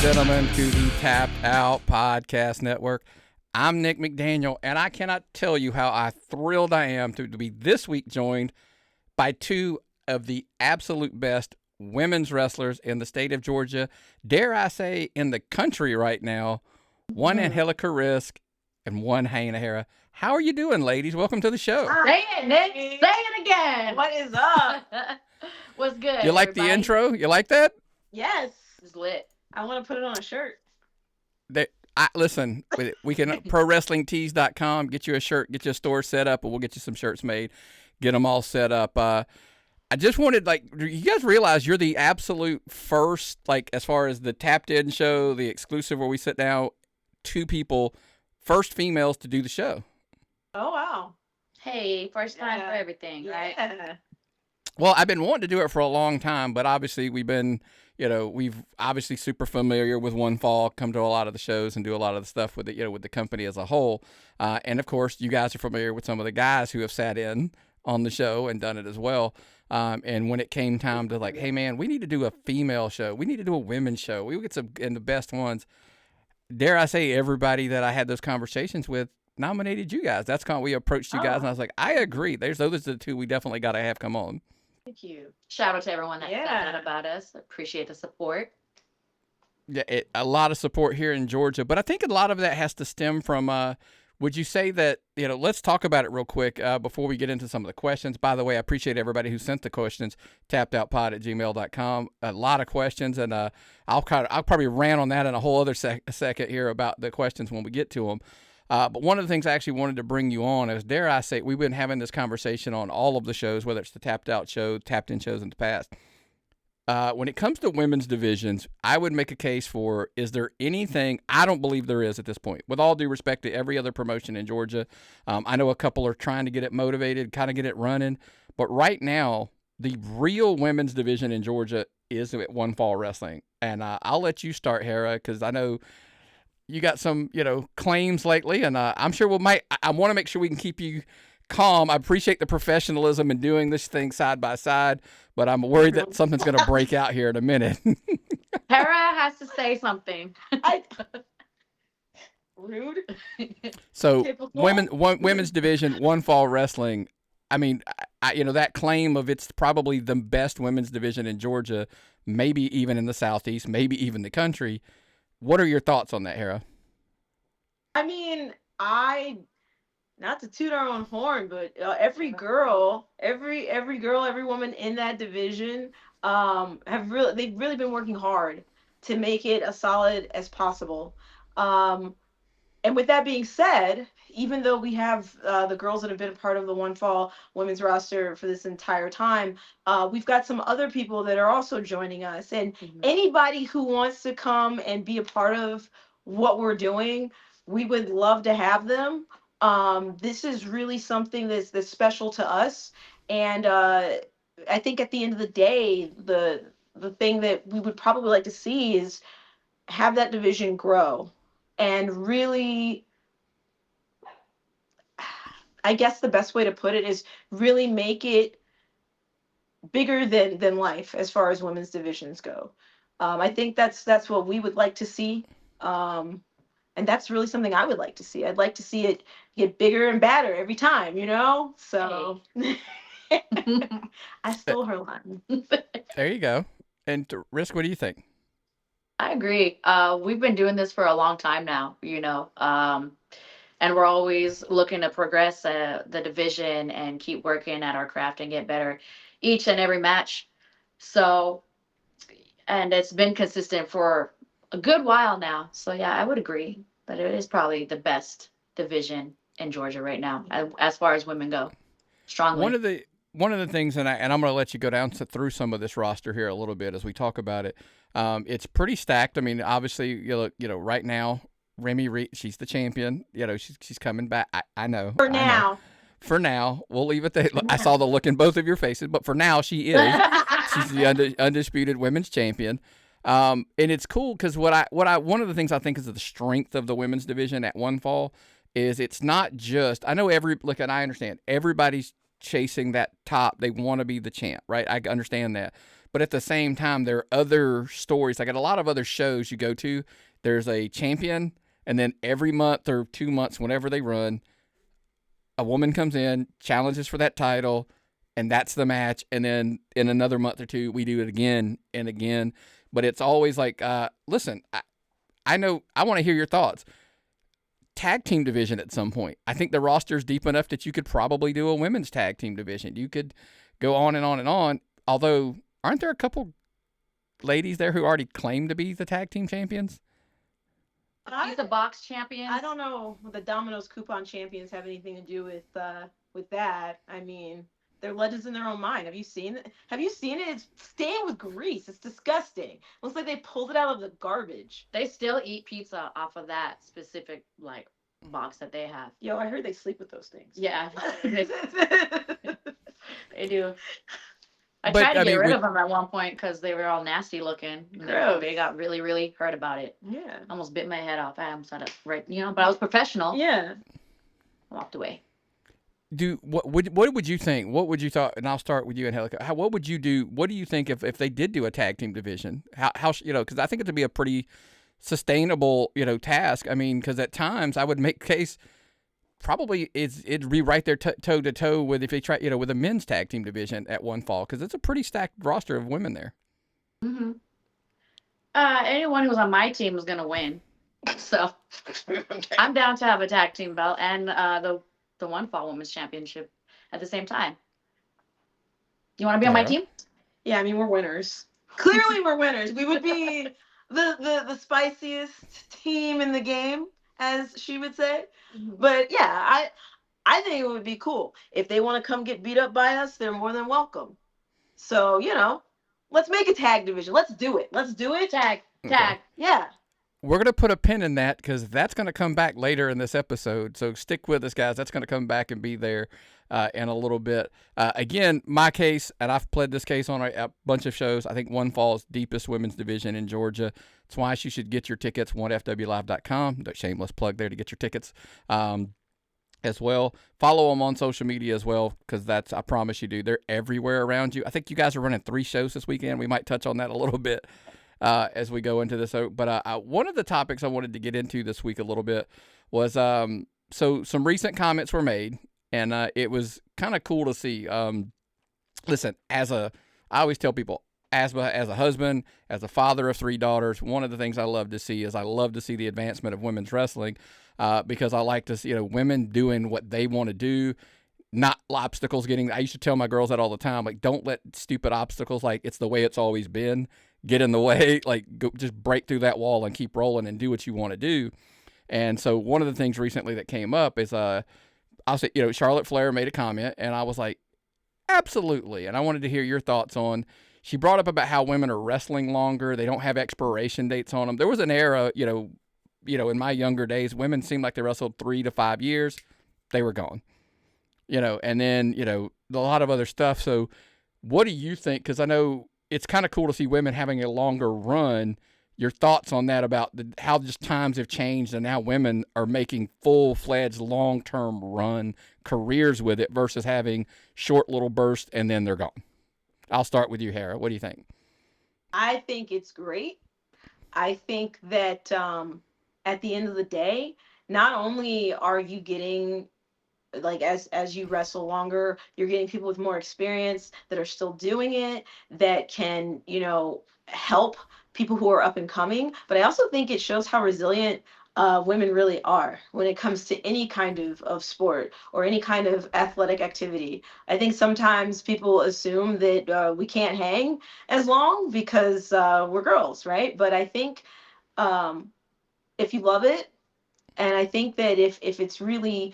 gentlemen, to the Tapped Out Podcast Network. I'm Nick McDaniel, and I cannot tell you how thrilled I am to be this week joined by two of the absolute best women's wrestlers in the state of Georgia, dare I say in the country right now, one Angelica and one Hyena Hera. How are you doing, ladies? Welcome to the show. Say it, Nick. Say it again. What is up? What's good? You like everybody? the intro? You like that? Yes. It's lit. I want to put it on a shirt. Listen, we can ProWrestlingTees.com, get you a shirt, get you a store set up, and we'll get you some shirts made, get them all set up. I just wanted, you guys realize you're the absolute first, as far as the Tapped In show, the exclusive where we sit down, two people, first females to do the show. Oh, wow. Hey, first time for everything, right? Yeah. Well, I've been wanting to do it for a long time, but obviously we've obviously super familiar with 1FW, come to a lot of the shows and do a lot of the stuff with it, with the company as a whole. And of course, you guys are familiar with some of the guys who have sat in on the show and done it as well. And when it came time to hey man, we need to do a female show. We need to do a women's show. We would get some and the best ones. Dare I say, everybody that I had those conversations with nominated you guys. That's we approached you guys, and I was like, I agree. Those are the two we definitely got to have come on. Thank you. Shout out to everyone that found out about us. Appreciate the support. Yeah, a lot of support here in Georgia, but I think a lot of that has to stem from, would you say that, let's talk about it real quick before we get into some of the questions. By the way, I appreciate everybody who sent the questions, tappedoutpod@gmail.com. A lot of questions, and I'll probably rant on that in a whole other second here about the questions when we get to them. But one of the things I actually wanted to bring you on is, dare I say, we've been having this conversation on all of the shows, whether it's the Tapped Out show, Tapped In shows in the past. When it comes to women's divisions, I would make a case for, is there anything? I don't believe there is at this point. With all due respect to every other promotion in Georgia, I know a couple are trying to get it motivated, kind of get it running. But right now, the real women's division in Georgia is at 1FW Wrestling. And I'll let you start, Hera, because I know you got some, claims lately, and I'm sure I want to make sure we can keep you calm. I appreciate the professionalism in doing this thing side by side, but I'm worried that something's going to break out here in a minute. Hera has to say something. Rude. So, women's division, 1FW Wrestling. I mean, that claim of it's probably the best women's division in Georgia, maybe even in the Southeast, maybe even the country. What are your thoughts on that, Hera? I mean, not to toot our own horn, but every woman in that division they've really been working hard to make it as solid as possible. And with that being said, even though we have the girls that have been a part of the 1FW women's roster for this entire time, we've got some other people that are also joining us. And anybody who wants to come and be a part of what we're doing, we would love to have them. This is really something that's special to us. And I think at the end of the day, the thing that we would probably like to see is have that division grow and really, I guess the best way to put it is really make it bigger than life as far as women's divisions go. I think that's what we would like to see. And that's really something I would like to see. I'd like to see it get bigger and badder every time, So I stole her line. There you go. And Risk, what do you think? I agree. We've been doing this for a long time now, and we're always looking to progress the division and keep working at our craft and get better each and every match. So, and it's been consistent for a good while now. So yeah, I would agree that it is probably the best division in Georgia right now, as far as women go. Strongly. One of the things, and I'm going to let you go down through some of this roster here a little bit as we talk about it. It's pretty stacked. I mean, obviously, right now, Remy Reed, she's the champion. She's coming back. I know. For now, we'll leave it there. I saw the look in both of your faces, but for now, she is. She's the undisputed women's champion. And it's cool because one of the things I think is the strength of the women's division at 1FW is it's not just, I know and I understand everybody's chasing that top. They want to be the champ, right? I understand that. But at the same time, there are other stories. Like at a lot of other shows you go to, there's a champion, and then every month or 2 months, whenever they run, a woman comes in, challenges for that title, and that's the match. And then in another month or two, we do it again and again. But it's always like, listen, I know, I want to hear your thoughts. Tag team division at some point. I think the roster's deep enough that you could probably do a women's tag team division. You could go on and on and on. Although, aren't there a couple ladies there who already claim to be the tag team champions? He's the box champion. I don't know if the Domino's coupon champions have anything to do with that. I mean, they're legends in their own mind. Have you seen it? It's stained with grease. It's disgusting. Looks like they pulled it out of the garbage. They still eat pizza off of that specific like box that they have. Yo, I heard they sleep with those things. Yeah, they do. I tried to get rid of them at one point because they were all nasty looking. They got really, really hurt about it. Yeah. Almost bit my head off. I almost had it right, but I was professional. Yeah. I walked away. What would you think? What would you thought? And I'll start with you, Angelica. What would you do? What do you think if they did do a tag team division? How because I think it would be a pretty sustainable task. I mean, because at times I would make case probably it'd be right there toe to toe with if they try with a men's tag team division at one fall, because it's a pretty stacked roster of women there. Mm-hmm. Anyone who's on my team is gonna win, so I'm down to have a tag team belt and the 1FW Women's Championship at the same time. You want to be on my team? Yeah, I mean we're winners. Clearly, we're winners. We would be the spiciest team in the game, as she would say. Mm-hmm. But yeah, I think it would be cool. If they want to come get beat up by us, they're more than welcome. So, let's make a tag division. Let's do it. Tag. Okay. Yeah. We're going to put a pin in that because that's going to come back later in this episode. So stick with us, guys. That's going to come back and be there in a little bit. Again, my case, and I've played this case on a bunch of shows. I think 1FW's deepest women's division in Georgia. That's why you should get your tickets, 1FWlive.com. Shameless plug there to get your tickets as well. Follow them on social media as well, because I promise you, dude, they're everywhere around you. I think you guys are running 3 shows this weekend. We might touch on that a little bit as we go into this. But one of the topics I wanted to get into this week a little bit was so some recent comments were made, and it was kind of cool to see. Listen, I always tell people, as a husband, as a father of 3 daughters, one of the things I love to see is the advancement of women's wrestling, because I like to see women doing what they want to do, not obstacles I used to tell my girls that all the time, like, don't let stupid obstacles, like it's the way it's always been, get in the way. Like, go, just break through that wall and keep rolling and do what you want to do. And so one of the things recently that came up is I'll say, Charlotte Flair made a comment, and I was like, absolutely. And I wanted to hear your thoughts on. She brought up about how women are wrestling longer. They don't have expiration dates on them. There was an era, in my younger days, women seemed like they wrestled 3 to 5 years. They were gone. And then, a lot of other stuff. So what do you think? Because I know it's kind of cool to see women having a longer run. Your thoughts on that, about how just times have changed and now women are making full-fledged long-term run careers with it versus having short little bursts and then they're gone. I'll start with you, Hera. What do you think? I think it's great. I think that at the end of the day, not only are you getting, like, as you wrestle longer, you're getting people with more experience that are still doing it, that can, help people who are up and coming. But I also think it shows how resilient women really are when it comes to any kind of sport or any kind of athletic activity. I think sometimes people assume that we can't hang as long because we're girls, right? But I think if you love it, and I think that if it's really,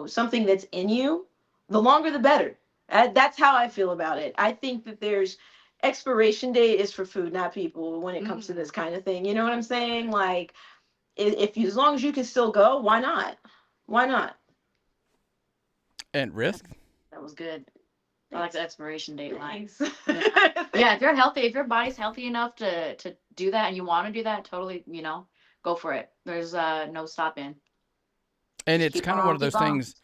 something that's in you, the longer the better. That's how I feel about it. I think that there's expiration date is for food, not people, when it comes to this kind of thing. You know what I'm saying? Like, as long as you can still go, why not? Why not? And risk? That was good. I like the expiration date line. Yeah. Yeah, if you're healthy, if your body's healthy enough to do that and you want to do that, totally, go for it. There's no stopping. And it's kind of one of those things.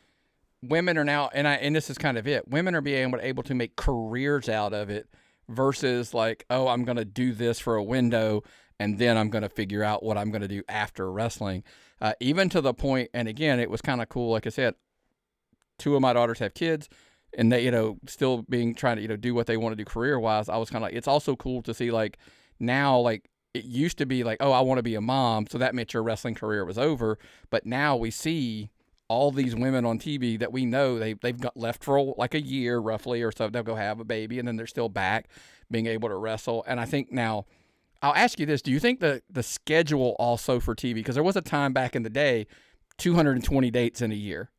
Women are now, and this is kind of it. Women are being able to make careers out of it versus like, oh, I'm going to do this for a window and then I'm going to figure out what I'm going to do after wrestling. Even to the point, and again, it was kind of cool. Like I said, two of my daughters have kids, and they, still trying to, do what they want to do career wise. I was kind of like, it's also cool to see like now, like it used to be like, oh, I want to be a mom, so that meant your wrestling career was over. But now we see all these women on TV that we know they've got left for like a year roughly or so. They'll go have a baby, and then they're still back being able to wrestle. And I think now, I'll ask you this: do you think the schedule also for TV? Because there was a time back in the day, 220 dates in a year.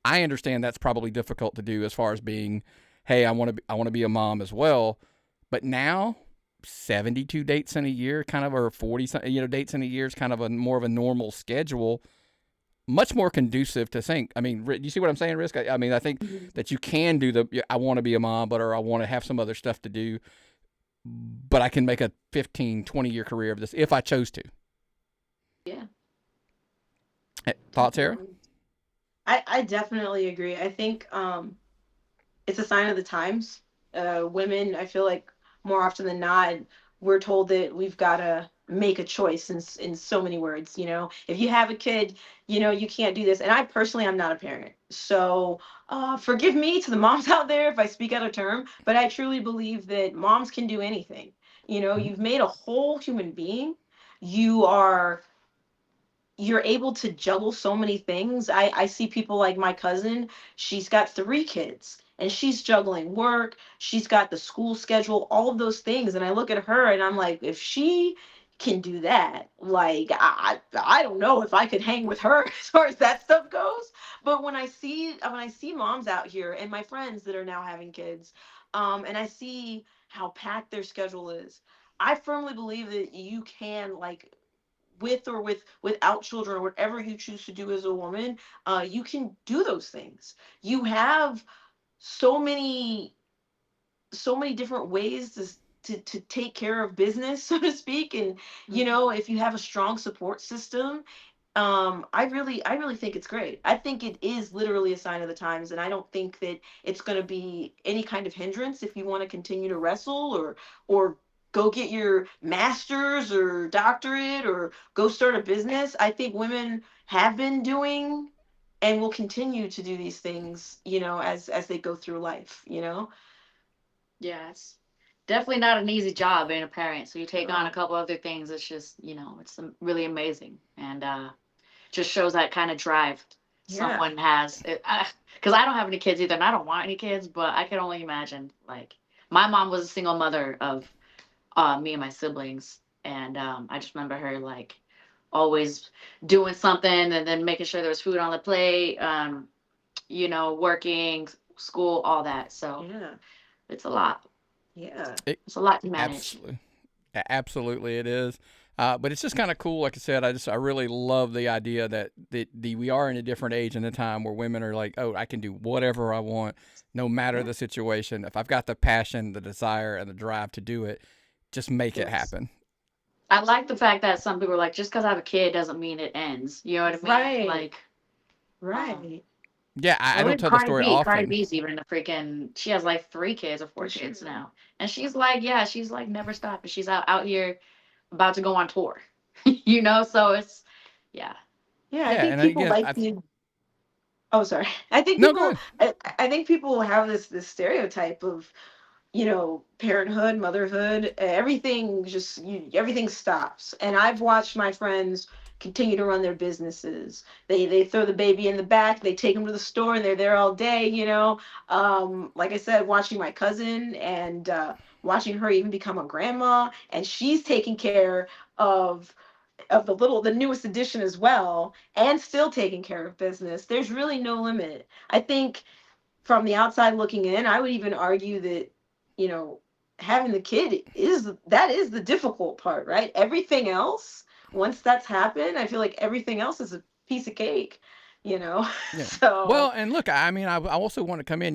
I understand that's probably difficult to do as far as being, hey, I want to be a mom as well. But now, 72 dates in a year, kind of, or 40 dates in a year is kind of a more of a normal schedule. Much more conducive to think. I mean, do you see what I'm saying, Risk? I mean, I think that you can do I want to be a mom, or I want to have some other stuff to do, but I can make a 15, 20-year career of this if I chose to. Yeah. Thoughts, Hera? I definitely agree. I think it's a sign of the times. Women, I feel like more often than not, we're told that we've got to make a choice in so many words. If you have a kid, you can't do this. And I personally, I'm not a parent. So forgive me to the moms out there if I speak out of term, but I truly believe that moms can do anything. You've made a whole human being. You're able to juggle so many things. I see people like my cousin. She's got 3 kids and she's juggling work. She's got the school schedule, all of those things. And I look at her and I'm like, if she can do that, like, I don't know if I could hang with her as far as that stuff goes. But when I see moms out here and my friends that are now having kids, and I see how packed their schedule is, I firmly believe that you can, like, with or without children, or whatever you choose to do as a woman, you can do those things. You have so many different ways to take care of business, so to speak. And if you have a strong support system, I really think it's great. I think it is literally a sign of the times, and I don't think that it's going to be any kind of hindrance if you want to continue to wrestle, or go get your master's or doctorate, or go start a business. I think women have been doing and will continue to do these things, as they go through life. Yeah, it's definitely not an easy job being a parent. So you take on a couple other things. It's just, it's really amazing. And just shows that kind of drive someone has. Because I don't have any kids either, and I don't want any kids, but I can only imagine. Like, my mom was a single mother of me and my siblings. And I just remember her, like, always doing something and then making sure there was food on the plate, working, school, all that. So it's a lot. Yeah. It's a lot to manage. Absolutely. Absolutely it is. But it's just kind of cool. Like I said, I really love the idea that we are in a different age and a time where women are like, oh, I can do whatever I want, no matter the situation. If I've got the passion, the desire, and the drive to do it, just make it happen. I like the fact that some people are like, just because I have a kid doesn't mean it ends. You know what I mean? Right. Like, right. Yeah, I don't tell the story often. Cardi B's even she has like 3 kids or 4 kids now. And she's like, never stopped. She's out here about to go on tour. So it's, Yeah, I think people sorry. I think people have this stereotype of, parenthood, motherhood, everything everything stops. And I've watched my friends continue to run their businesses. They throw the baby in the back, they take them to the store, and they're there all day. Like I said, watching my cousin and watching her even become a grandma, and she's taking care of the newest edition as well, and still taking care of business. There's really no limit. I think from the outside looking in, I would even argue that, having the kid is the difficult part, right? Everything else, once that's happened, I feel like everything else is a piece of cake, Yeah. So well, and look, I mean, I also want to come in.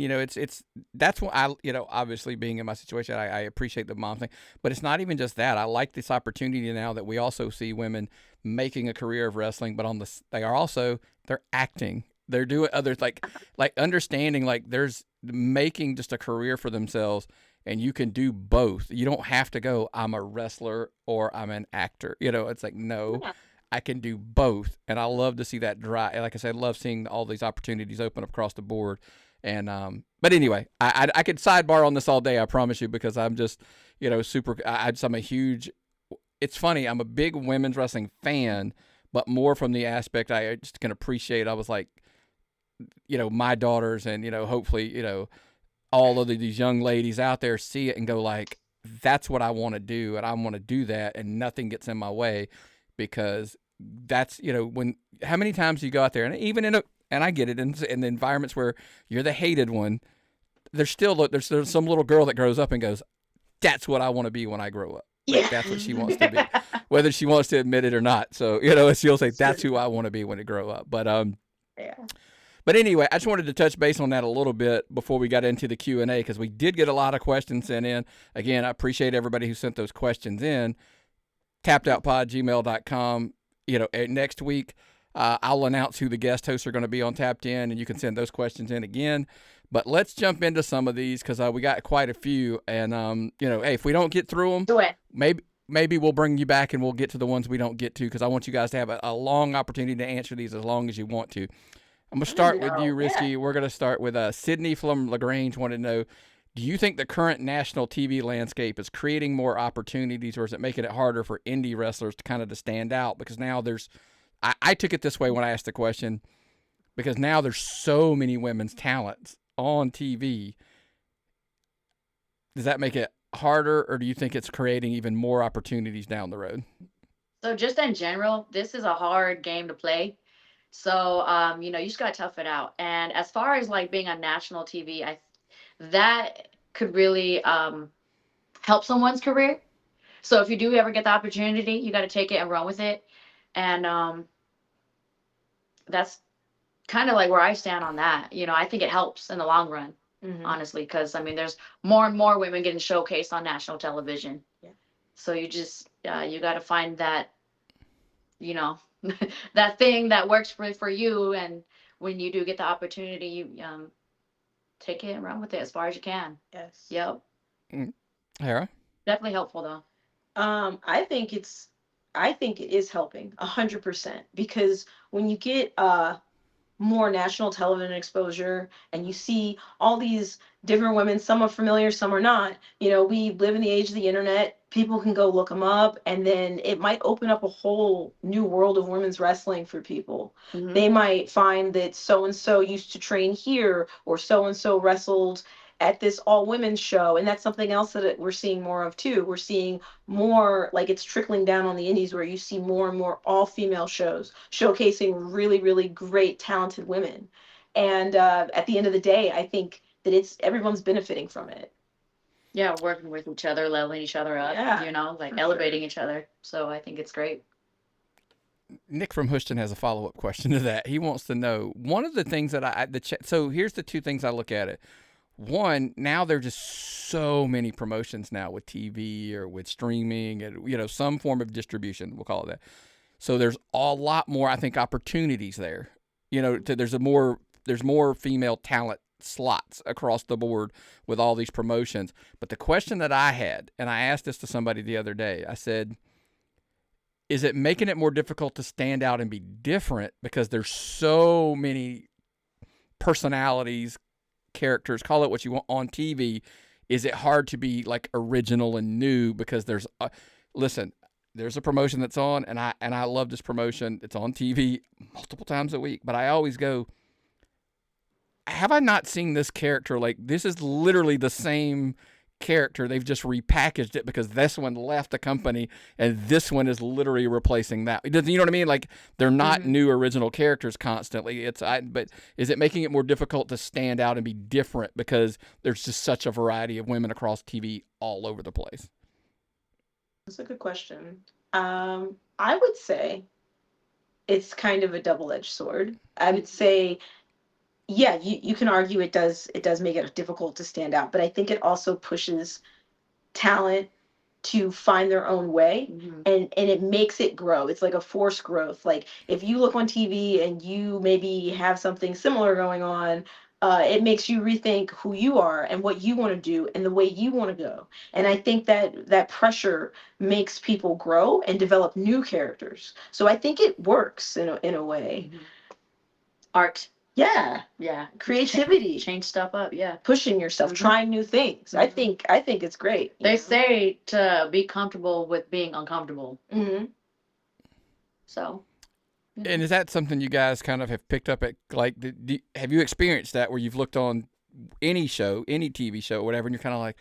That's what obviously being in my situation, I appreciate the mom thing, but it's not even just that. I like this opportunity now that we also see women making a career of wrestling, but they're acting. They're doing others like understanding, like there's making just a career for themselves and you can do both. You don't have to go, I'm a wrestler or I'm an actor. It's like, no, Yeah. I can do both. And I love to see that drive. Like I said, I love seeing all these opportunities open up across the board. And, but anyway, I could sidebar on this all day, I promise you, because I'm just, super, I'm a huge, it's funny, I'm a big women's wrestling fan, but more from the aspect I just can appreciate. I was like, my daughters and, hopefully, all of these young ladies out there see it and go like, that's what I want to do. And I want to do that. And nothing gets in my way, because that's, when, how many times you go out there, and even and I get it, in the environments where you're the hated one, there's some little girl that grows up and goes, that's what I want to be when I grow up. Like, Yeah. that's what she wants to be, whether she wants to admit it or not. So, she'll say, that's who I want to be when I grow up. Yeah. But anyway, I just wanted to touch base on that a little bit before we got into the Q&A, because we did get a lot of questions sent in. Again, I appreciate everybody who sent those questions in. tappedoutpod@gmail.com. Next week, I'll announce who the guest hosts are going to be on Tapped In, and you can send those questions in again. But let's jump into some of these, because we got quite a few. And, hey, if we don't get through them, Do it. maybe we'll bring you back and we'll get to the ones we don't get to, because I want you guys to have a long opportunity to answer these as long as you want to. I'm going to start with you, Risky. Yeah. We're going to start with Sydney from LaGrange wanted to know, do you think the current national TV landscape is creating more opportunities, or is it making it harder for indie wrestlers to kind of to stand out? Because now I took it this way when I asked the question, because now there's so many women's talents on TV. Does that make it harder, or do you think it's creating even more opportunities down the road? So just in general, this is a hard game to play. So you just gotta tough it out. And as far as like being on national TV, that could really help someone's career. So if you do ever get the opportunity, you got to take it and run with it. And that's kind of like where I stand on that. I think it helps in the long run, honestly, because I mean, there's more and more women getting showcased on national television. Yeah. So you just you got to find that, that thing that works for you. And when you do get the opportunity, you take it and run with it as far as you can. Yes. Yep. Hera? Definitely helpful though. I think it is helping 100%, because when you get more national television exposure and you see all these different women, some are familiar, some are not. We live in the age of the internet. People can go look them up, and then it might open up a whole new world of women's wrestling for people. Mhm. They might find that so and so used to train here, or so and so wrestled at this all women's show, and that's something else that we're seeing more of too. We're seeing more, like, it's trickling down on the indies, where you see more and more all female shows showcasing really, really great talented women. And at the end of the day, I think that everyone's benefiting from it. Yeah, working with each other, leveling each other up, Yeah, like for elevating each other. So I think it's great. Nick from Houston has a follow-up question to that. He wants to know, one of the things that so here's the two things I look at it. One, now there's just so many promotions now with TV or with streaming and, some form of distribution, we'll call it that. So there's a lot more, I think, opportunities there. There's more female talent slots across the board with all these promotions. But the question that I had, and I asked this to somebody the other day, I said, is it making it more difficult to stand out and be different because there's so many personalities, characters, call it what you want, on TV? Is it hard to be like original and new because there's a promotion that's on, and I love this promotion. It's on TV multiple times a week, but I always go, have I not seen this character? Like, this is literally the same character. They've just repackaged it because this one left the company and this one is literally replacing that. You know what I mean? Like, they're not new original characters constantly. But is it making it more difficult to stand out and be different because there's just such a variety of women across TV all over the place? That's a good question. I would say it's kind of a double-edged sword. I would say, yeah, you can argue it does make it difficult to stand out, but I think it also pushes talent to find their own way, and it makes it grow. It's like a forced growth. Like, if you look on TV and you maybe have something similar going on, It makes you rethink who you are and what you want to do and the way you want to go. And I think that that pressure makes people grow and develop new characters. So I think it works in a way. Art. Yeah, Yeah. creativity, Change stuff up. Yeah. pushing yourself, trying new things. I think it's great. They say to be comfortable with being uncomfortable. So. And is that something you guys kind of have picked up at, like, have you experienced that where you've looked on any show, any TV show, whatever, and you're kind of like,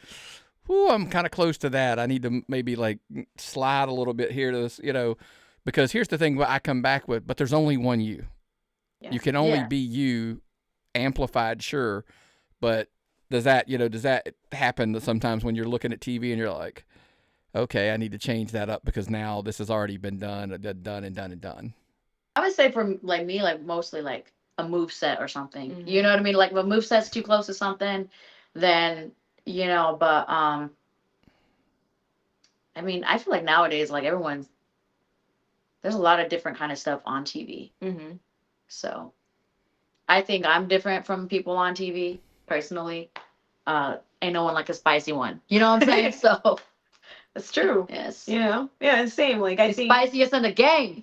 "Ooh, I'm kind of close to that. I need to maybe like slide a little bit here to this, because here's the thing what I come back with, but there's only one you. Yeah. You can only be you, amplified, sure, but does that happen sometimes when you're looking at TV and you're like, okay, I need to change that up because now this has already been done. I would say for like me, like mostly like a move set or something. You know what I mean? Like if a move set's too close to something, then but I mean, I feel like nowadays, like there's a lot of different kind of stuff on TV. So I think I'm different from people on TV personally. Ain't no one like a spicy one. You know what I'm saying? So that's true. Yes. Yeah, same. Like I think spiciest in the game.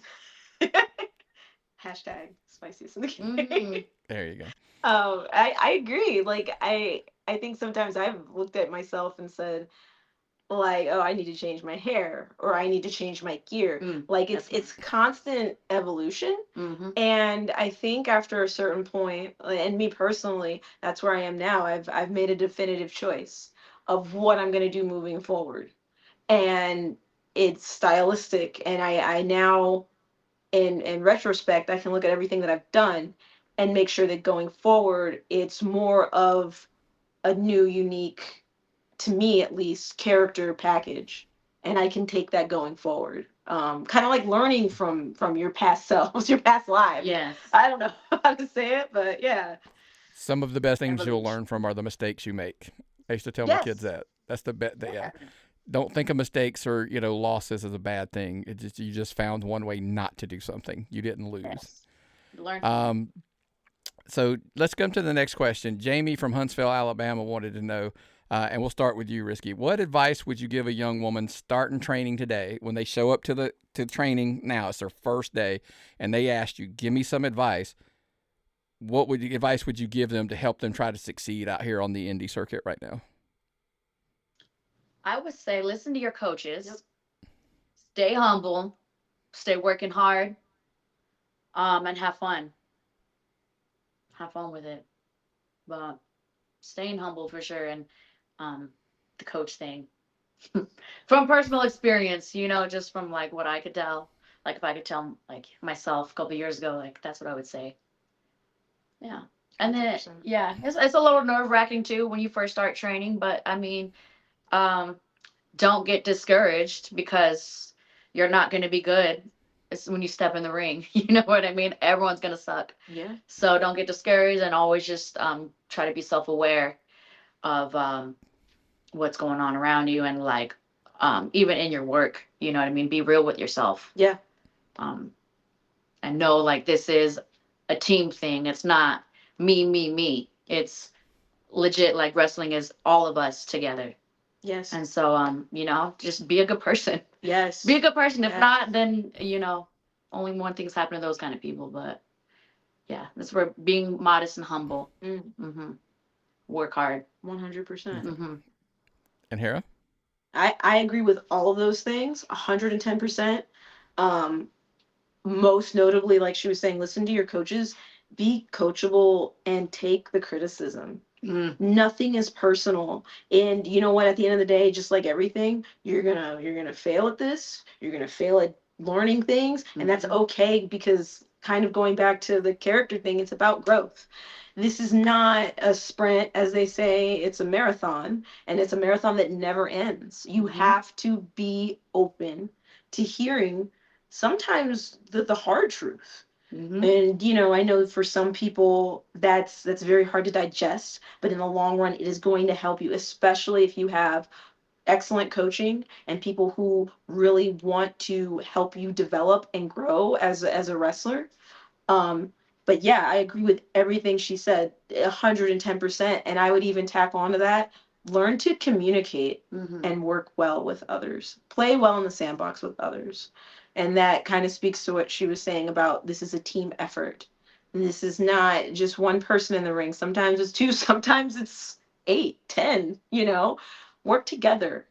Hashtag spiciest in the game. There you go. I agree. Like I think sometimes I've looked at myself and said, like, oh, I need to change my hair or I need to change my gear. Like it's constant evolution. And I think after a certain point, and me personally, that's where I am now. I've made a definitive choice of what I'm going to do moving forward. And it's stylistic, and I now in retrospect I can look at everything that I've done and make sure that going forward it's more of a new, unique, to me at least, character package, and I can take that going forward. Kind of like learning from your past selves, your past lives. Yes. I don't know how to say it, but yeah. Some of the best things you'll learn from are the mistakes you make. I used to tell my kids that. That's the bet. Yeah. Don't think of mistakes or losses as a bad thing. You just found one way not to do something. You didn't lose. Yes. Learn. So let's come to the next question. Jamie from Huntsville, Alabama wanted to know, and we'll start with you, Risky. What advice would you give a young woman starting training today when they show up to training now? It's their first day, and they asked you, "Give me some advice." What advice would you give them to help them try to succeed out here on the indie circuit right now? I would say listen to your coaches. Stay humble. Stay working hard. And have fun. Have fun with it. But staying humble for sure. And the coach thing. From personal experience, just from like what I could tell. Like if I could tell like myself a couple of years ago, like that's what I would say. Yeah. And then 100%. Yeah, it's a little nerve-wracking too when you first start training, but I mean, don't get discouraged because you're not going to be good. It's when you step in the ring. You know what I mean? Everyone's going to suck. Yeah. So don't get discouraged and always just try to be self-aware of what's going on around you and like even in your work, you know what I mean? Be real with yourself. Yeah. And know like this is a team thing. It's not me. It's legit like wrestling is all of us together. Yes. And so, just be a good person. Yes. Be a good person. If not, then, only one thing's happened to those kind of people. But yeah, that's where being modest and humble. Work hard. 100%. And Hera? I agree with all of those things, 110%. Most notably, like she was saying, listen to your coaches, be coachable, and take the criticism. Nothing is personal, and you know what, at the end of the day, just like everything, you're gonna fail at this, you're gonna fail at learning things, and that's okay, because kind of going back to the character thing, it's about growth. This is not a sprint, as they say, it's a marathon, and it's a marathon that never ends. You have to be open to hearing sometimes the hard truth. And I know for some people that's very hard to digest, but in the long run it is going to help you, especially if you have excellent coaching and people who really want to help you develop and grow as a wrestler. But yeah, I agree with everything she said, 110%. And I would even tack onto that, learn to communicate and work well with others. Play well in the sandbox with others. And that kind of speaks to what she was saying about this is a team effort. This is not just one person in the ring. Sometimes it's two, sometimes it's 8, 10, work together.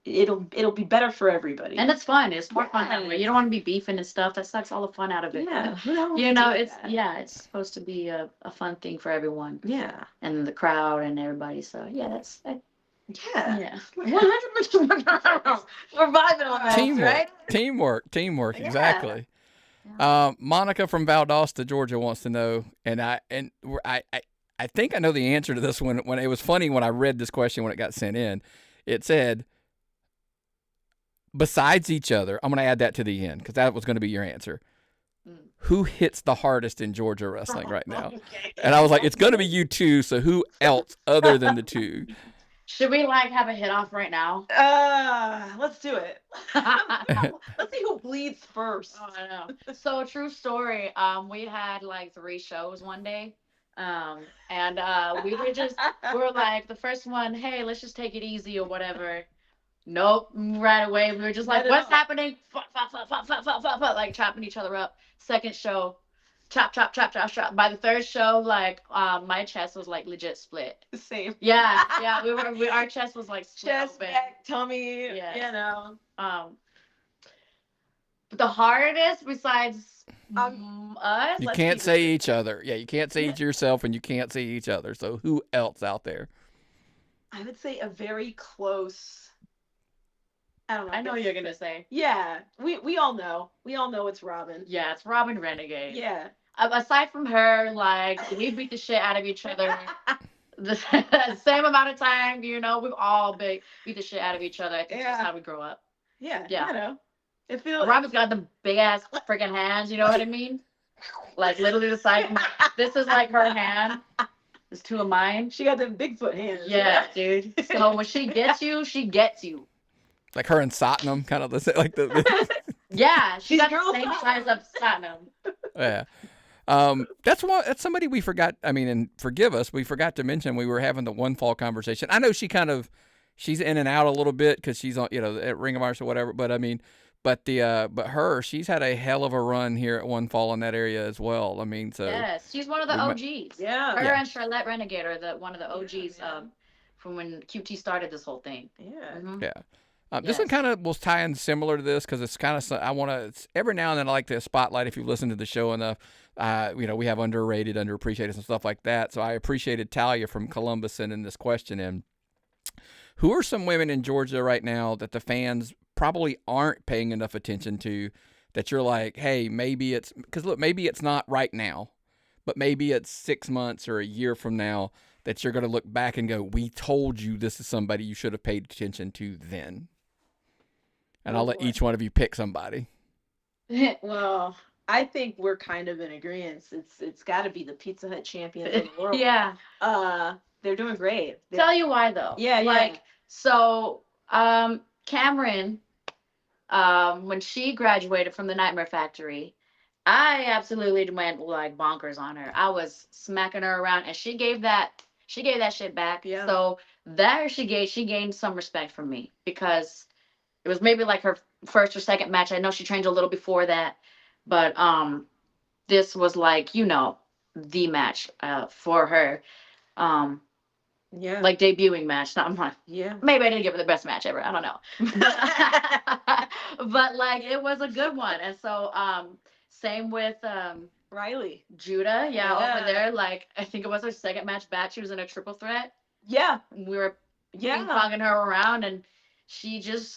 It'll be better for everybody. And it's fun. It's more fun that way. You don't want to be beefing and stuff. That sucks all the fun out of it. Yeah. It's supposed to be a fun thing for everyone. Yeah. And the crowd and everybody. So yeah, yeah. 100%. We're vibing on that. Teamwork. Exactly. Yeah. Monica from Valdosta, Georgia wants to know, and I think I know the answer to this one. When it was funny when I read this question when it got sent in, it said, besides each other, I'm going to add that to the end because that was going to be your answer. Who hits the hardest in Georgia wrestling right now? Okay. And I was like, it's going to be you two. So who else other than the two? Should we have a hit off right now? Let's do it. Let's see who bleeds first. Oh, I know. So true story. We had 3 shows one day. And we were like the first one, hey, let's just take it easy or whatever. Nope. Right away. We were just like, what's happening? Like chopping each other up. Second show, chop. By the third show, my chest was legit split. Same. Yeah. Our chest was split chest, open. back, tummy. Yeah. The hardest besides us. You can't say each other. Yeah, you can't say yourself, and you can't say each other. So who else out there? I would say a very close. I don't know. I know you're gonna say. Yeah, we all know. We all know it's Robin. Yeah, it's Robin Renegade. Yeah. Aside from her, we beat the shit out of each other. The same amount of time, we've all beat the shit out of each other. I think that's how we grow up. Yeah. It feels. Robin's got the big ass freaking hands. You know what I mean? Literally the size. This is her hand. There's 2 of mine. She got them Bigfoot hands. Yeah, dude. So when she gets you, she gets you. Like her and Satnam, kind of the. Yeah, she got the same size of Satnam. Yeah. That's somebody we forgot. I mean, and forgive us, we forgot to mention we were having the One Fall conversation. I know she's in and out a little bit because she's on, at Ring of Honor or whatever. But I mean, but she's had a hell of a run here at One Fall in that area as well. I mean, so yes, she's one of the OGs. Yeah, her and Charlotte Renegade are one of the OGs from when QT started this whole thing. Yeah, yeah. This one kind of will tie in similar to this because it's kind of I want to every now and then I like to spotlight if you've listened to the show enough. We have underrated, underappreciated, and stuff like that. So I appreciated Talia from Columbus sending this question in. Who are some women in Georgia right now that the fans probably aren't paying enough attention to? That you're like, hey, maybe it's because look, maybe it's not right now, but maybe it's 6 months or a year from now that you're going to look back and go, we told you this is somebody you should have paid attention to then. And I'll let each one of you pick somebody. Well, I think we're kind of in agreement. It's got to be the Pizza Hut champions of the world. Yeah. They're doing great. Tell you why though. Yeah. So, Cameron, when she graduated from the Nightmare Factory, I absolutely went bonkers on her. I was smacking her around, and she gave that shit back. Yeah. So she gained some respect from me because it was maybe her first or second match. I know she trained a little before that, but this was the match for her. Yeah. Debuting match. Yeah. Maybe I didn't give her the best match ever. I don't know. But it was a good one. And so same with Riley. Judah. Yeah, over there. I think it was her second match back. She was in a triple threat. Yeah. We were ping-ponging her around, and she just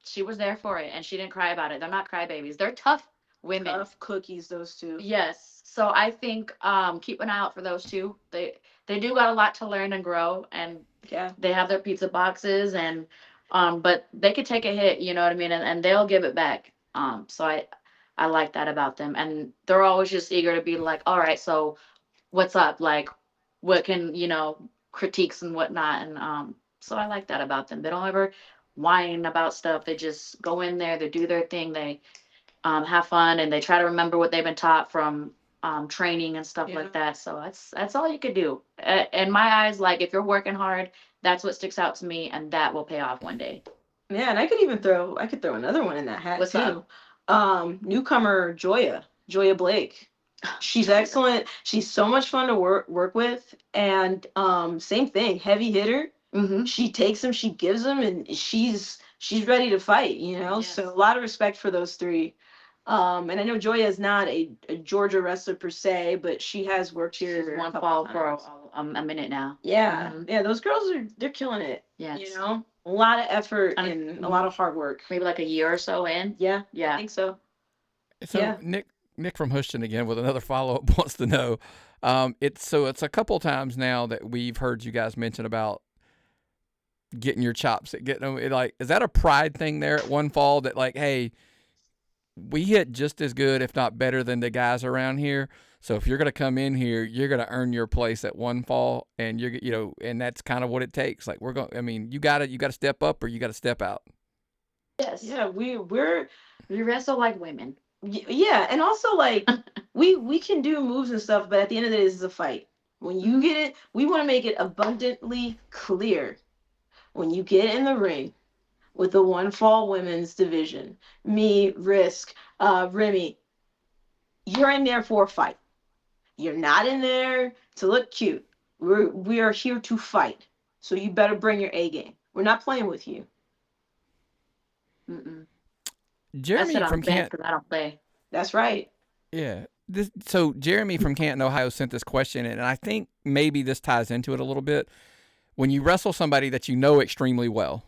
she was there for it, and she didn't cry about it. They're not crybabies. They're tough women. Tough cookies, those two. Yes. So I think keep an eye out for those two. They do got a lot to learn and grow, and they have their pizza boxes, and but they could take a hit, you know what I mean, and they'll give it back. So I like that about them, and they're always just eager to be all right, so what's up? What can critiques and whatnot, and so I like that about them. They don't ever whine about stuff. They just go in there, they do their thing, they have fun, and they try to remember what they've been taught from training and stuff Yeah. like that. So that's all you could do. In my eyes, like if you're working hard, that's what sticks out to me, and that will pay off one day. Yeah, and I could throw another one in that hat What's too. up? Newcomer Joya Blake. She's excellent. She's so much fun to work with, and same thing, heavy hitter. Mm-hmm. She takes them, she gives them, and she's ready to fight. Yes. So a lot of respect for those three. And I know Joya is not a Georgia wrestler per se, but she has worked here. She's one fall for a minute now. Yeah, Mhm. yeah, those girls they're killing it. Yes. A lot of effort and a lot of hard work. Maybe like a year or so in. Yeah, I Yeah. think so. So Yeah. Nick from Houston again with another follow up wants to know. It's a couple times now that we've heard you guys mention about getting your chops, getting them. Like, is that a pride thing there at One Fall that like, hey, we hit just as good, if not better, than the guys around here. So if you're gonna come in here, you're gonna earn your place at One Fall, and and that's kind of what it takes. Like you gotta step up or you gotta step out. Yes. Yeah, we wrestle like women. yeah, and also like we can do moves and stuff, but at the end of the day, this is a fight. When you get it, we want to make it abundantly clear. When you get in the ring with the One Fall women's division, me, Risk, Remy, you're in there for a fight. You're not in there to look cute. We are here to fight. So you better bring your A game. We're not playing with you. Mm-mm. Jeremy from Canton. Because I don't play. That's right. Yeah. So Jeremy from Canton, Ohio sent this question, and I think maybe this ties into it a little bit. When you wrestle somebody that you know extremely well,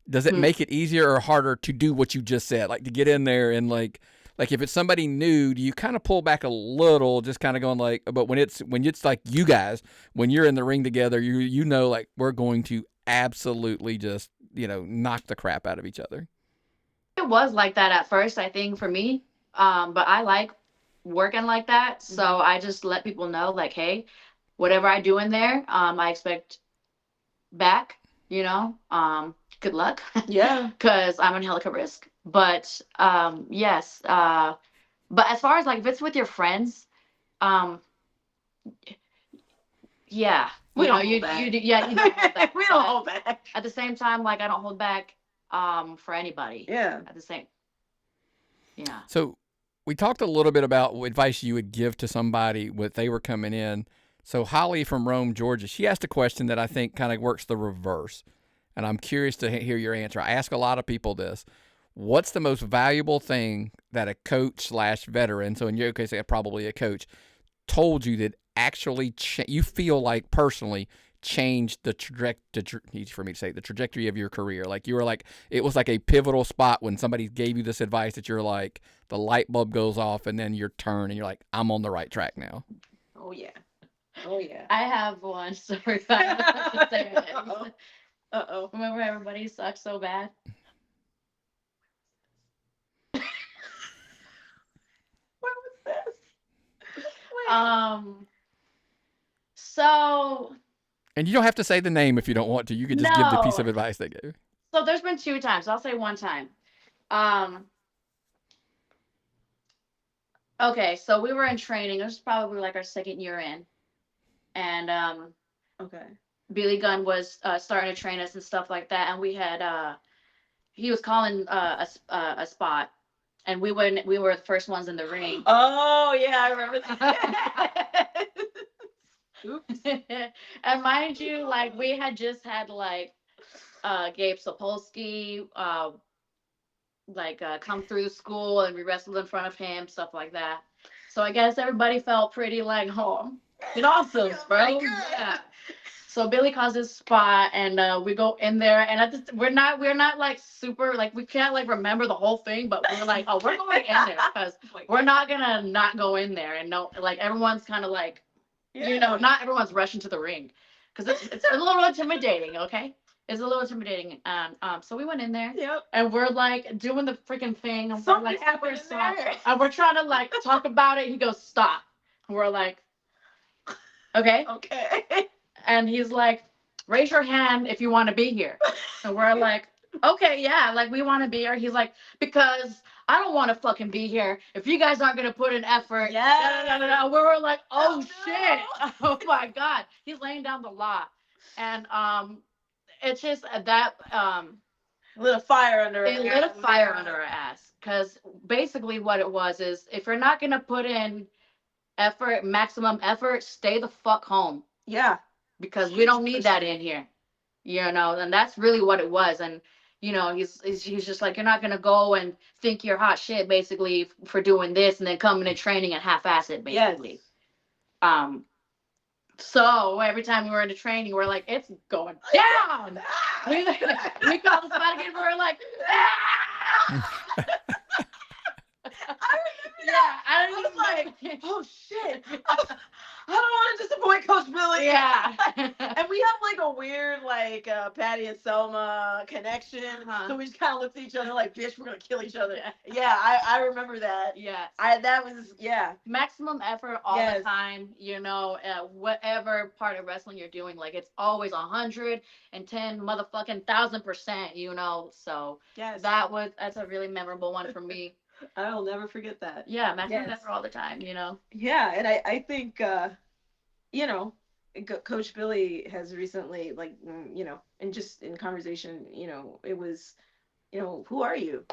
does it make it easier or harder to do what you just said? Like to get in there and like if it's somebody new, do you kind of pull back a little, just kind of going like, but when it's like you guys, when you're in the ring together, you know like we're going to absolutely just, knock the crap out of each other. It was like that at first, I think, for me. But I like working like that. So I just let people know, like, hey, whatever I do in there, I expect back, good luck. Yeah. Because I'm Angelica Risk. But yes. But as far as like if it's with your friends, yeah. We don't hold back. You don't hold back. We don't hold back. At the same time, like I don't hold back for anybody. Yeah. At the same. Yeah. So we talked a little bit about what advice you would give to somebody when they were coming in. So Holly from Rome, Georgia, she asked a question that I think kind of works the reverse. And I'm curious to hear your answer. I ask a lot of people this. What's the most valuable thing that a coach / veteran, so in your case, probably a coach, told you that actually you feel like personally changed the trajectory of your career? Like you were like, it was like a pivotal spot when somebody gave you this advice that you're like, the light bulb goes off and then you turn and you're like, I'm on the right track now. Oh, yeah. Oh, yeah. I have one story. Uh-oh. Uh-oh. Remember everybody sucked so bad? What was this? So. And you don't have to say the name if you don't want to. You could just give the piece of advice they gave. So there's been 2 times. I'll say one time. Okay, so we were in training. It was probably like our 2nd year in. And okay. Billy Gunn was starting to train us and stuff like that, and we had he was calling a spot, and we were the first ones in the ring. Oh yeah, I remember that. Oops. And mind you, like we had just had like Gabe Sapolsky come through school, and we wrestled in front of him, stuff like that. So I guess everybody felt pretty like, oh, it's awesome, bro. Yeah. So Billy calls this spot, and we go in there, and we're not like super, like we can't like remember the whole thing, but we're like, oh, we're going in there because we're not gonna not go in there, and no, like everyone's kind of like, not everyone's rushing to the ring, because it's a little intimidating, okay? It's a little intimidating, and so we went in there, and we're like doing the freaking thing, and we're like super soft, and we're trying to like talk about it. He goes, stop, and we're like, okay. And he's like, raise your hand if you want to be here. And we're like, okay, yeah, like we want to be here. He's like, because I don't want to fucking be here if you guys aren't gonna put in effort. Yeah. We were like, oh, Oh, shit, no. oh my god, he's laying down the law, and it's just that Lit a fire under it her lit a ass. fire under our ass, because basically what it was is, if you're not gonna put in effort, maximum effort, stay the fuck home, Yeah. because we don't need that in here, and that's really what it was. And he's just like, you're not gonna go and think you're hot shit basically for doing this, and then come into training and half-ass it basically. Yes. So every time we were into training, we're like, it's going down. we call the spot again, we're like, ah! I remember Yeah, that. I I don't was even like, oh shit. I don't want to disappoint Coach Billy. yeah. And we have like a weird like Patty and Selma connection. Uh-huh. So we just kind of looked at each other like, bitch, we're gonna kill each other. Yeah, I remember that. Yes. That was Maximum effort all Yes. the time, whatever part of wrestling you're doing, like, it's always 110 motherfucking 1000%, so Yes. that's a really memorable one for me. I'll never forget that. Yeah, maximum Yes. effort all the time. Yeah, and I think Coach Billy has recently, like, and just in conversation, it was, who are you?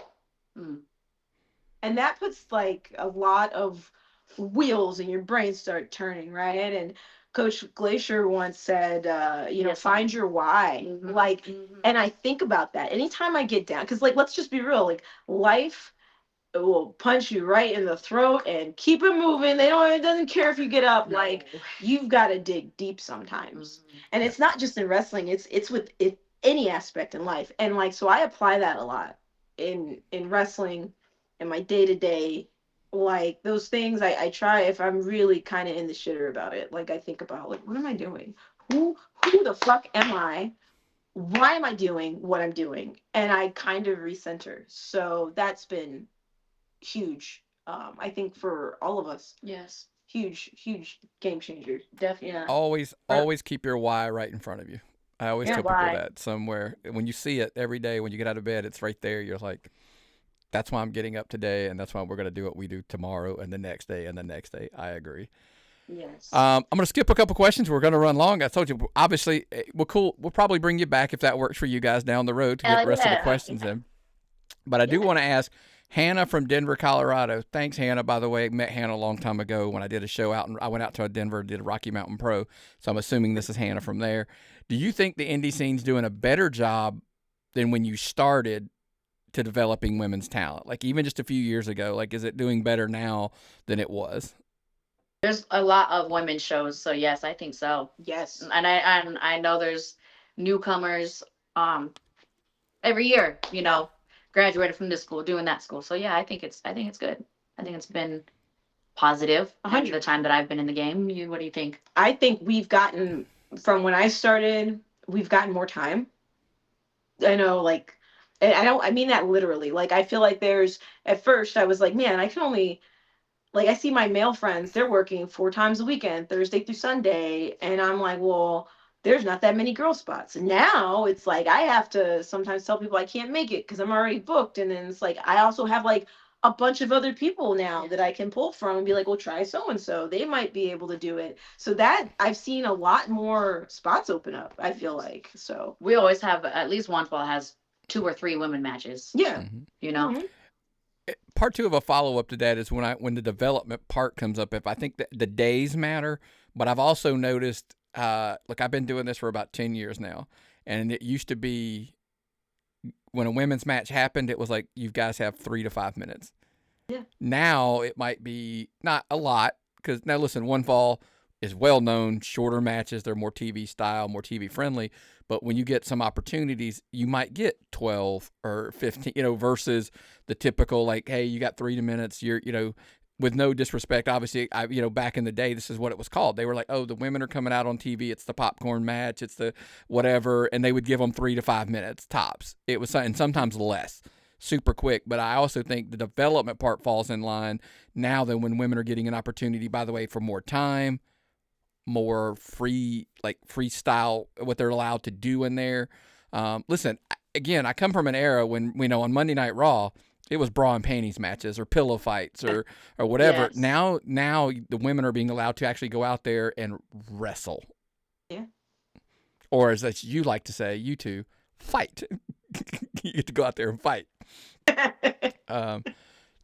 Mm. And that puts like a lot of wheels in your brain start turning, right? And Coach Glacier once said, Yes. find your why. Mhm. Like, Mhm. and I think about that anytime I get down, because, like, let's just be real, like, life will punch you right in the throat and keep it moving. It doesn't care if you get up. No. Like, you've got to dig deep sometimes. Mhm. And it's not just in wrestling, it's with any aspect in life. And, like, so I apply that a lot in wrestling, in my day-to-day, like, those things. I try, if I'm really kind of in the shitter about it, like, I think about, like, what am I doing? Who the fuck am I? Why am I doing what I'm doing? And I kind of recenter. So that's been huge. I think for all of us, Yes, huge game changer. definitely. Yeah. Always keep your why right in front of you. I always Yeah, tell people why. that somewhere. When you see it every day, when you get out of bed, it's right there. You're like, that's why I'm getting up today, and that's why we're going to do what we do tomorrow and the next day and the next day. I agree. Yes. I'm going to skip a couple questions. We're going to run long. I told you, obviously, cool. We'll probably bring you back if that works for you guys down the road to get the rest of the questions in. But I do want to ask Hannah from Denver, Colorado. Thanks, Hannah, by the way. Met Hannah a long time ago when I did a show out, and I went out to Denver, did a Rocky Mountain Pro. So I'm assuming this is Hannah from there. Do you think the indie scene's doing a better job than when you started to developing women's talent? Like, even just a few years ago, like, is it doing better now than it was? There's a lot of women's shows, so yes, I think so. Yes. And I know there's newcomers every year, graduated from this school, doing that school. So yeah, I think it's good. I think it's been positive 100. the time that I've been in the game. What do you think? I think we've gotten, from when I started, we've gotten more time. I know, like, and I mean that literally. Like, I feel like at first I was like, man, I can only, like, I see my male friends, they're working 4 times a weekend, Thursday through Sunday. And I'm like, well, there's not that many girl spots. And now it's like, I have to sometimes tell people I can't make it because I'm already booked. And then it's like, I also have like a bunch of other people now that I can pull from and be like, well, try so-and-so. They might be able to do it. So that I've seen a lot more spots open up, I feel like. So we always have, at least 1FW has 2 or 3 women matches. Yeah. Mm-hmm. Part 2 of a follow-up to that is when the development part comes up. If I think that the days matter, but I've also noticed, look, I've been doing this for about 10 years now, and it used to be when a women's match happened, it was like, you guys have 3 to 5 minutes. Yeah. Now it might be not a lot, because now listen, 1FW is well known, shorter matches, they're more TV style, more TV friendly. But when you get some opportunities, you might get 12 or 15, versus the typical, like, hey, you got 3 minutes, you're, with no disrespect, obviously, back in the day, this is what it was called. They were like, oh, the women are coming out on TV, it's the popcorn match, it's the whatever, and they would give them 3 to 5 minutes tops. It was, and sometimes less, super quick. But I also think the development part falls in line now than when women are getting an opportunity, by the way, for more time, more free, like freestyle, what they're allowed to do in there. Listen, again, I come from an era when, on Monday Night Raw, it was bra and panties matches or pillow fights or whatever. Yes. Now the women are being allowed to actually go out there and wrestle. Yeah. Or as you like to say, you two, fight. You get to go out there and fight.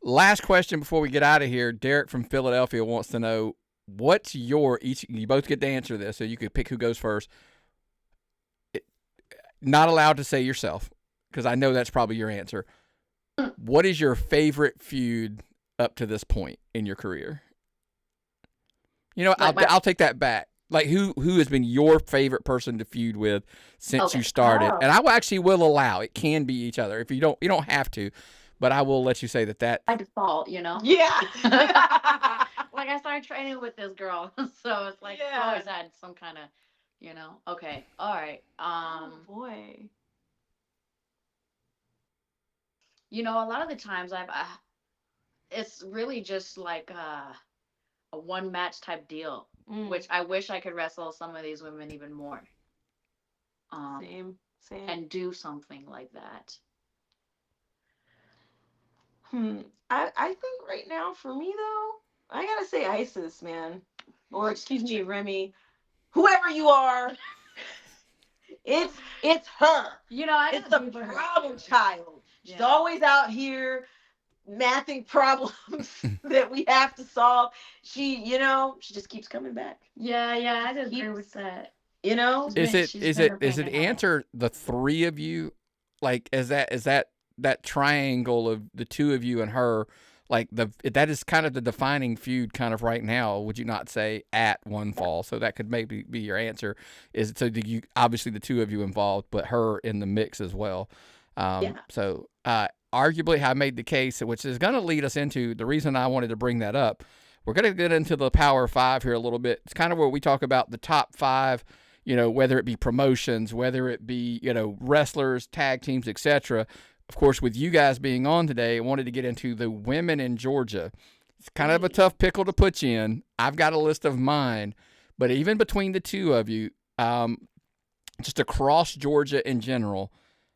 Last question before we get out of here. Derek from Philadelphia wants to know, what's your you both get to answer this, so you could pick who goes first. Not allowed to say yourself, because I know that's probably your answer. What is your favorite feud up to this point in your career? You know, I'll take that back. Like, who has been your favorite person to feud with since you started? Oh. And I actually will allow it can be each other. If you don't have to, but I will let you say that. By default, you know. Yeah. Like, I started training with this girl, so it's like I always had some kind of, you know. Okay, all right. Oh boy. You know, a lot of the times it's really just like a one match type deal, which I wish I could wrestle some of these women even more. Same. And do something like that. I think right now for me though, I gotta say Isis, man, or excuse me, Remy, whoever you are. It's her. You know, It's the problem child. She's always out here mathing problems that we have to solve. She just keeps coming back. Yeah, I just agree with that. You know, is it answer the three of you? Like, is that triangle of the two of you and her? Like that is kind of the defining feud kind of right now, would you not say, at One Fall? So that could maybe be your answer. Is so you obviously the two of you involved, but her in the mix as well. So arguably, I made the case, which is going to lead us into the reason I wanted to bring that up. We're going to get into the Power Five here a little bit. It's kind of where we talk about the top five, you know, whether it be promotions, whether it be, you know, wrestlers, tag teams, etc. Of course, with you guys being on today, I wanted to get into the women in Georgia. It's kind of a tough pickle to put you in. I've got a list of mine, but even between the two of you, just across Georgia in general,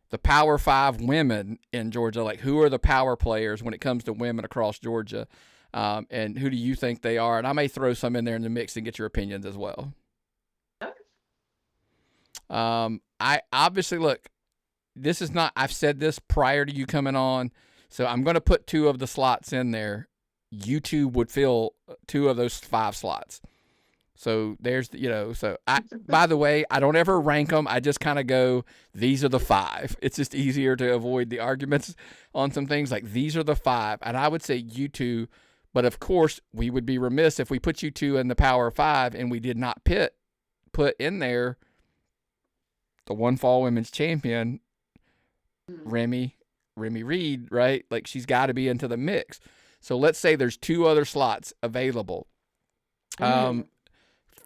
the Power Five women in Georgia, like who are the power players when it comes to women across Georgia, and who do you think they are? And I may throw some in there in the mix and get your opinions as well. I obviously look. This is not, I've said this prior to you coming on, so I'm going to put two of the slots in there. You two would fill two of those 5 slots. So there's, you know, so by the way, I don't ever rank them. I just kind of go, these are the 5. It's just easier to avoid the arguments on some things. Like, these are the 5. And I would say you two, but of course, we would be remiss if we put you two in the Power 5 and we did not put in there the One Fall Women's Champion, Remy Reed, right? Like, she's got to be into the mix. So let's say there's 2 other slots available.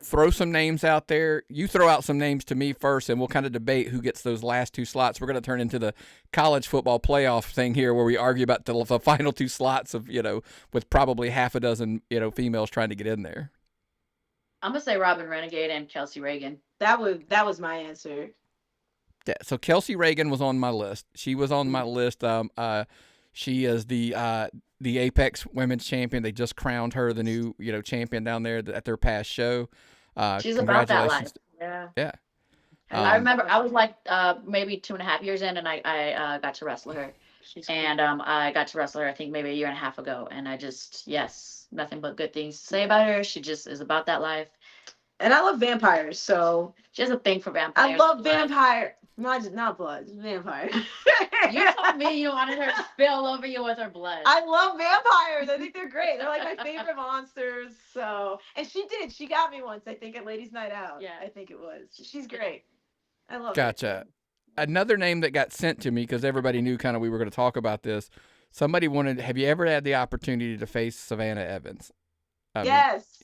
Throw some names out there. You throw out some names to me first, and we'll kind of debate who gets those last 2 slots. We're going to turn into the college football playoff thing here, where we argue about the final 2 slots of, you know, with probably half a dozen, you know, females trying to get in there. I'm gonna say Robin Renegade and Kelsey Reagan. That was my answer. Yeah, so Kelsey Reagan was on my list. She was on my list. She is the Apex Women's Champion. They just crowned her the new, you know, champion down there at their past show. She's about that life. Yeah. I remember I was like maybe 2.5 years in, and I got to wrestle her. I got to wrestle her, I think maybe 1.5 years ago, and I just, nothing but good things to say about her. She just is about that life. And I love vampires, so she has a thing for vampires. I love vampire. Not blood, vampire. You told me you wanted her to spill over you with her blood. I love vampires. I think they're great. They're like my favorite monsters. So, and she did. She got me once, I think, at Ladies' Night Out. Yeah, I think it was. She's great. I love her. Gotcha. Another name that got sent to me, because everybody knew kind of we were going to talk about this. Somebody wanted, have you ever had the opportunity to face Savannah Evans? Yes.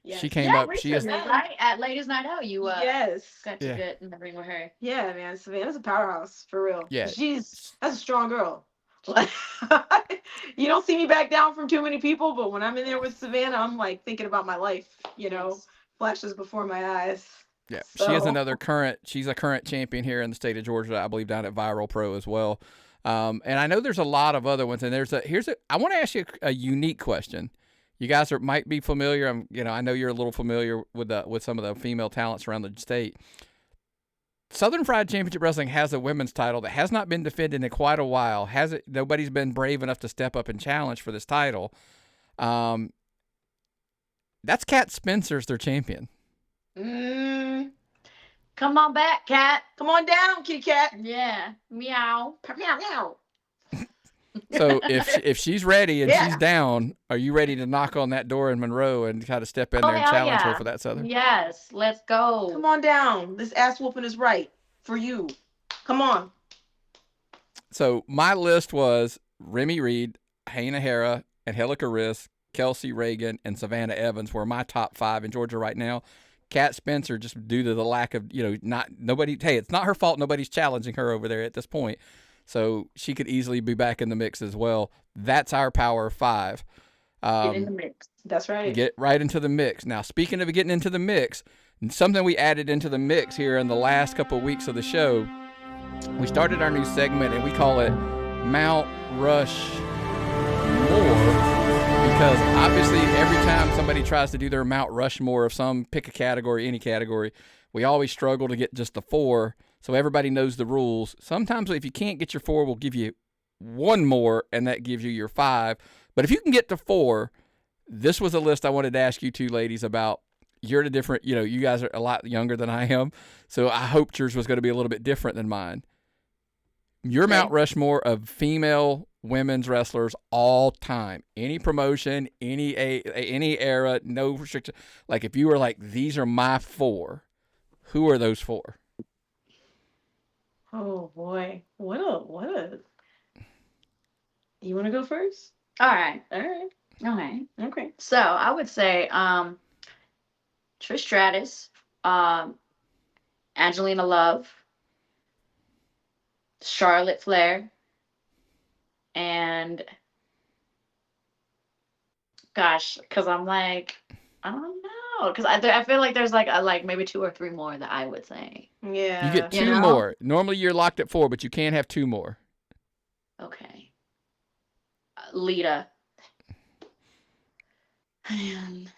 Yes. She came up. She is right at Ladies' Night Out. You got to get in the ring with her. Yeah, man. Savannah's a powerhouse for real. Yeah, that's a strong girl. You don't see me back down from too many people, but when I'm in there with Savannah, I'm like thinking about my life. You know, flashes before my eyes. Yeah, so. She is another current. She's a current champion here in the state of Georgia, I believe, down at Viral Pro as well. And I know there's a lot of other ones. And I want to ask you a unique question. You guys might be familiar. I know you're a little familiar with some of the female talents around the state. Southern Fried Championship Wrestling has a women's title that has not been defended in quite a while. Nobody's been brave enough to step up and challenge for this title. That's Kat Spencer's their champion. Come on back, Kat. Come on down, kitty cat. Yeah. Meow. Meow, meow. So if she's ready and she's down, are you ready to knock on that door in Monroe and kind of step in there and challenge her for that Southern? Yes, let's go. Come on down. This ass whooping is right for you. Come on. So my list was Remy Reed, Hyena Hera, Angelica, Kelsey Reagan, and Savannah Evans were my top 5 in Georgia right now. Kat Spencer, just due to the lack of, it's not her fault. Nobody's challenging her over there at this point. So she could easily be back in the mix as well. That's our power 5. Get in the mix. That's right. Get right into the mix. Now, speaking of getting into the mix, something we added into the mix here in the last couple of weeks of the show, we started our new segment, and we call it Mount Rush More, because obviously every time somebody tries to do their Mount Rushmore of pick a category, any category, we always struggle to get just the 4. So everybody knows the rules. Sometimes if you can't get your 4, we'll give you 1 more, and that gives you your 5. But if you can get to 4, this was a list I wanted to ask you two ladies about. You're at a different, you guys are a lot younger than I am, so I hoped yours was going to be a little bit different than mine. Your Mount Rushmore of female women's wrestlers all time. Any promotion, any era, no restriction. Like if you were like, these are my 4, who are those 4? Oh boy, what a! You want to go first? All right. Okay. So I would say Trish Stratus, Angelina Love, Charlotte Flair, and gosh, because I'm like, I don't know, because I feel like there's like maybe 2 or 3 more that I would say. Yeah. You get 2 more. Normally you're locked at 4, but you can't have 2 more. Okay. Lita. And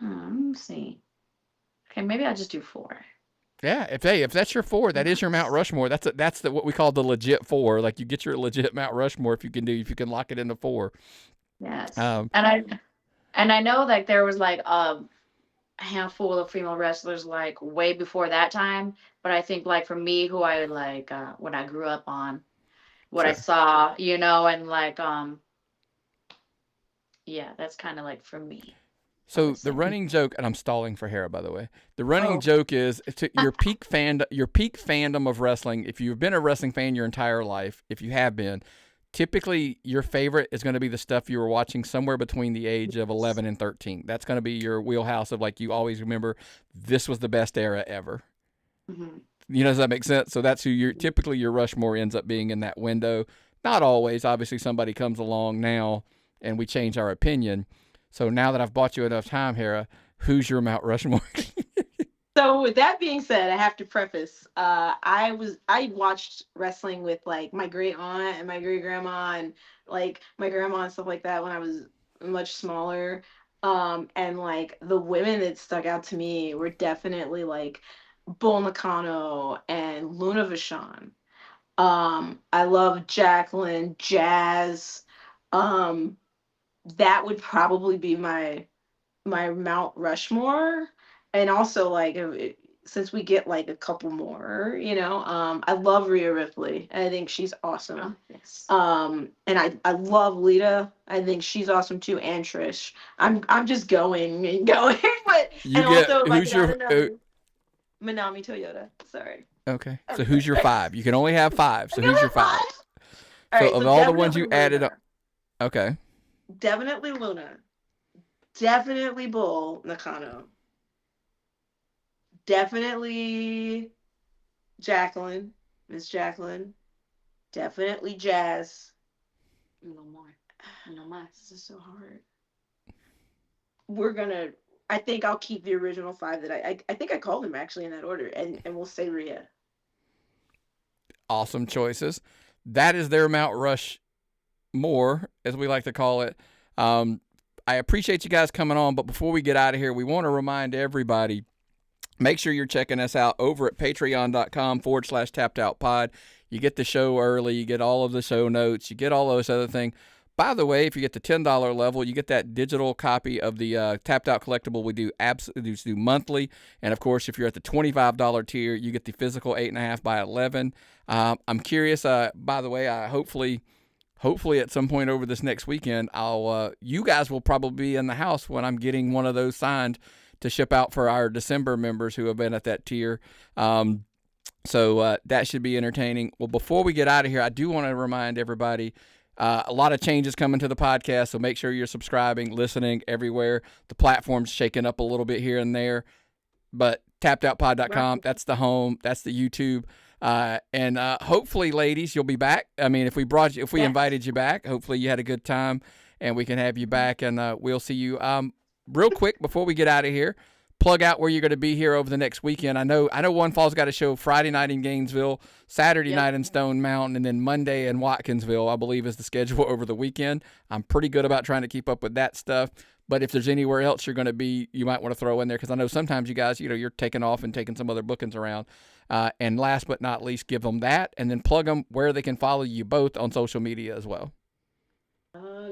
let me see. Okay, maybe I'll just do 4. Yeah, if that's your 4, that is your Mount Rushmore. That's what we call the legit 4. Like you get your legit Mount Rushmore if you can lock it into 4. Yes. And I know like there was like a handful of female wrestlers like way before that time, but I think like for me, who I like what I grew up on, what I saw, and like yeah, that's kind of like for me. So the running joke, and I'm stalling for Hera, by the way. The running joke is your peak fandom of wrestling. If you've been a wrestling fan your entire life, if you have been, typically your favorite is going to be the stuff you were watching somewhere between the age of 11 and 13. That's going to be your wheelhouse of like you always remember this was the best era ever. Mm-hmm. Does that make sense? So that's who typically your Rushmore ends up being in that window. Not always. Obviously, somebody comes along now and we change our opinion. So now that I've bought you enough time, Hera, who's your Mount Rushmore? So with that being said, I have to preface, I watched wrestling with like my great aunt and my great grandma and like my grandma and stuff like that when I was much smaller. And like the women that stuck out to me were definitely like Bull Nakano and Luna Vachon. I love Jacqueline, Jazz. That would probably be my Mount Rushmore. And also like since we get like a couple more, I love Rhea Ripley. I think she's awesome. Oh, yes. And I love Lita. I think she's awesome too, and Trish. I'm just going and going, but who's your Manami Toyota. Sorry. Okay. So who's your 5? You can only have 5. So who's your 5? So of all the ones you added up. Okay. Definitely Luna. Definitely Bull Nakano. Definitely Jacqueline. Miss Jacqueline. Definitely Jazz. No more. This is so hard. I think I'll keep the original 5 that I think I called them actually in that order, and we'll say Rhea. Awesome choices. That is their Mount Rush more, as we like to call it. I appreciate you guys coming on, but before we get out of here, we want to remind everybody, make sure you're checking us out over at patreon.com/tappedoutpod. You get the show early, you get all of the show notes, you get all those other things. By the way, if you get the $10 level, you get that digital copy of the Tapped Out collectible we do monthly. And, of course, if you're at the $25 tier, you get the physical 8.5 by 11. I'm curious, by the way, hopefully at some point over this next weekend, you guys will probably be in the house when I'm getting one of those signed to ship out for our December members who have been at that tier. So that should be entertaining. Well, before we get out of here, I do want to remind everybody, a lot of changes coming to the podcast, so make sure you're subscribing, listening everywhere. The platform's shaking up a little bit here and there, but tappedoutpod.com, that's the home, that's the YouTube. And hopefully, ladies, you'll be back. I mean, if we invited you back, hopefully you had a good time and we can have you back, and we'll see you. Real quick, before we get out of here, plug out where you're going to be here over the next weekend. I know 1Fall's got a show Friday night in Gainesville, Saturday night in Stone Mountain, and then Monday in Watkinsville, I believe, is the schedule over the weekend. I'm pretty good about trying to keep up with that stuff. But if there's anywhere else you're going to be, you might want to throw in there, because I know sometimes you guys, you're taking off and taking some other bookings around. And last but not least, give them that, and then plug them where they can follow you both on social media as well.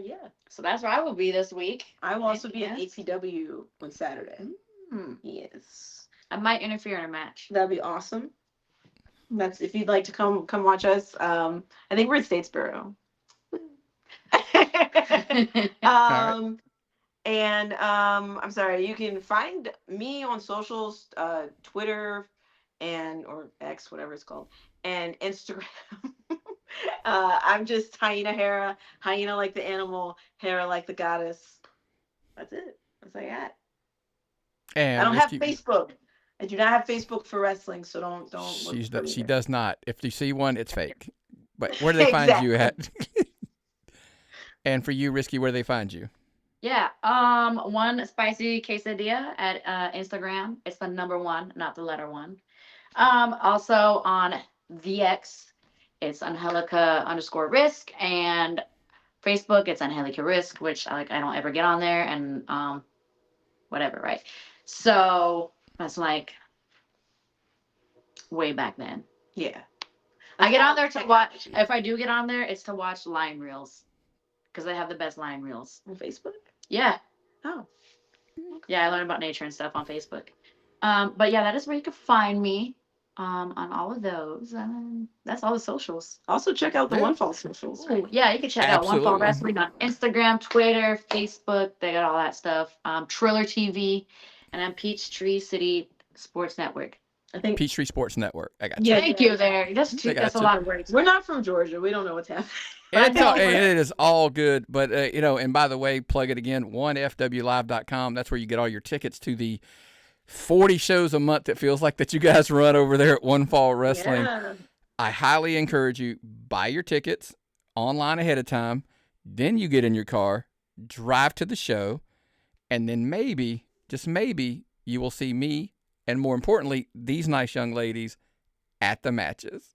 Yeah. So that's where I will be this week. I will also be at APW on Saturday. Yes. I might interfere in a match. That'd be awesome. That's if you'd like to come watch us. I think we're in Statesboro. And I'm sorry, you can find me on socials, Twitter or X, whatever it's called, and Instagram. I'm just Hyena Hera. Hyena like the animal, Hera like the goddess. That's it. That's all I got. And I don't have Facebook. I do not have Facebook for wrestling, so don't. She does not. If you see one, it's fake. But where do they find you at? And for you, Risky, where do they find you? Yeah, one spicy quesadilla at Instagram. It's the number 1, not the letter 1. Also on VX, it's Angelica_risk, and Facebook, it's Angelica Risk, which I don't ever get on there, and whatever, right? So that's like way back then. Yeah. I get on there to watch. If I do get on there, it's to watch line reels, because they have the best line reels On Facebook? Yeah. Oh. Yeah, I learn about nature and stuff on Facebook. But yeah, that is where you can find me on all of those. That's all the socials. Also check out the 1Fall socials. Ooh, yeah, you can check out 1Fall Wrestling on Instagram, Twitter, Facebook. They got all that stuff. Triller TV, and I'm Peachtree City Sports Network. I think Peachtree Sports Network. I got you. Yeah, thank you there. That's a lot of words. We're not from Georgia. We don't know what's happening. It is all good. But, and by the way, plug it again, 1FWlive.com. That's where you get all your tickets to the 40 shows a month, it feels like, that you guys run over there at 1Fall Wrestling. Yeah. I highly encourage you, buy your tickets online ahead of time. Then you get in your car, drive to the show, and then maybe, just maybe, you will see me, and more importantly, these nice young ladies at the matches.